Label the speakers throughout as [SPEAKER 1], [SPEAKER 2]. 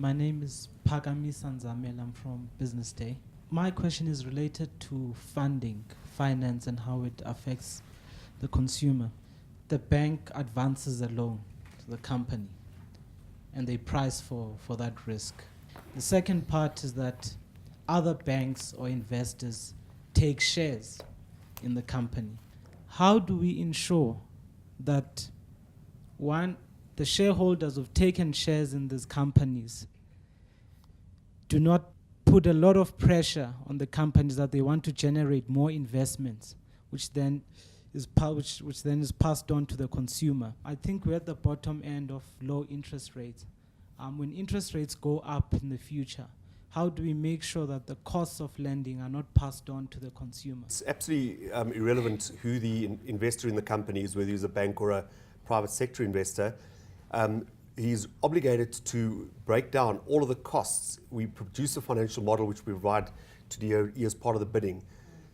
[SPEAKER 1] My name is Phakamisa Ndzamela. I'm from Business Day. My question is related to funding, finance, and how it affects the consumer. The bank advances a loan to the company, and they price for that risk. The second part is that other banks or investors take shares in the company. How do we ensure that, one, the shareholders who've taken shares in these companies do not put a lot of pressure on the companies that they want to generate more investments, which then is passed on to the consumer? I think we're at the bottom end of low interest rates. When interest rates go up in the future, how do we make sure that the costs of lending are not passed on to the consumer?
[SPEAKER 2] It's absolutely irrelevant who the investor in the company is, whether he's a bank or a private sector investor. He's obligated to break down all of the costs. We produce a financial model which we provide to DOE as part of the bidding.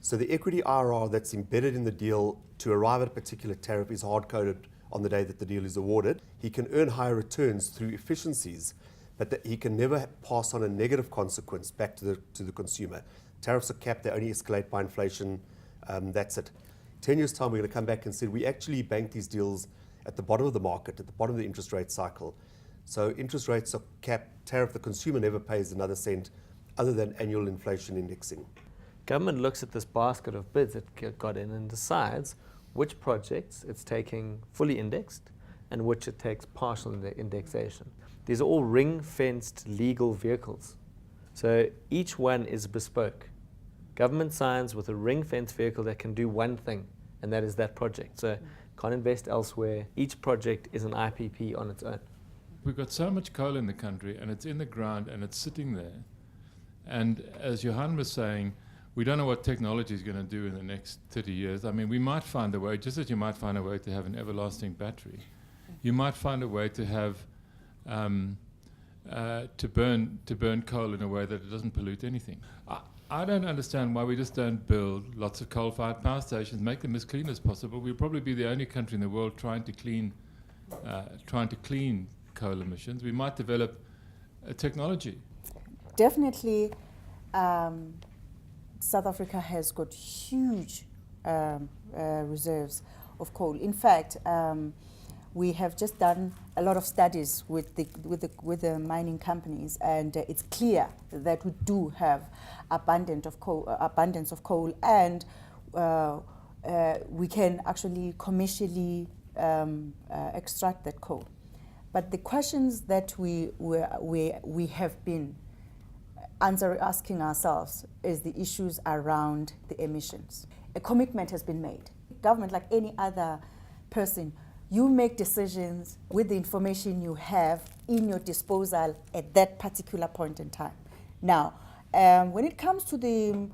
[SPEAKER 2] So the equity IRR that's embedded in the deal to arrive at a particular tariff is hard-coded on the day that the deal is awarded. He can earn higher returns through efficiencies, but that he can never pass on a negative consequence back to the consumer. Tariffs are capped, they only escalate by inflation, that's it. 10 years' time, we're going to come back and say, we actually bank these deals at the bottom of the market, at the bottom of the interest rate cycle. So interest rates are capped, tariff, the consumer never pays another cent other than annual inflation indexing.
[SPEAKER 3] Government looks at this basket of bids it got in and decides which projects it's taking fully indexed and which it takes partial indexation. These are all ring-fenced legal vehicles. So each one is bespoke. Government signs with a ring-fenced vehicle that can do one thing, and that is that project. So can't invest elsewhere. Each project is an IPP on its own.
[SPEAKER 4] We've got so much coal in the country, and it's in the ground, and it's sitting there. And as Johan was saying, we don't know what technology is going to do in the next 30 years. I mean, we might find a way, just as you might find a way to have an everlasting battery, you might find a way to have to burn coal in a way that it doesn't pollute anything. I don't understand why we just don't build lots of coal-fired power stations, make them as clean as possible. We'll probably be the only country in the world trying to clean coal emissions. We might develop a technology.
[SPEAKER 5] Definitely, South Africa has got huge reserves of coal. In fact, we have just done a lot of studies with the mining companies, and it's clear that we do have abundance of coal, and we can actually commercially extract that coal. But the questions that we have been asking ourselves is the issues around the emissions. A commitment has been made. Government, like any other person, you make decisions with the information you have in your disposal at that particular point in time. Now, when it comes to the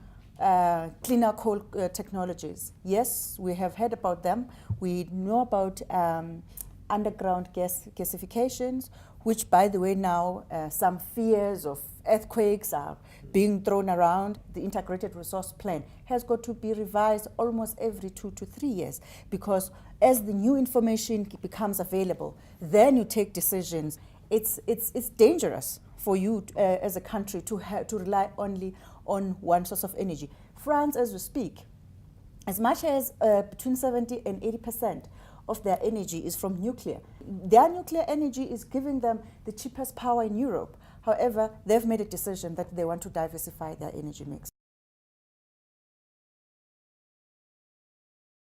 [SPEAKER 5] cleaner coal technologies, yes, we have heard about them. We know about underground gasifications, which, by the way, now some fears of earthquakes are being thrown around. The integrated resource plan has got to be revised almost every 2 to 3 years, because as the new information becomes available, then you take decisions. It's dangerous for you as a country to rely only on one source of energy. France, as we speak, as much as between 70 and 80% of their energy is from nuclear. Their nuclear energy is giving them the cheapest power in Europe. However, they've made a decision that they want to diversify their energy mix.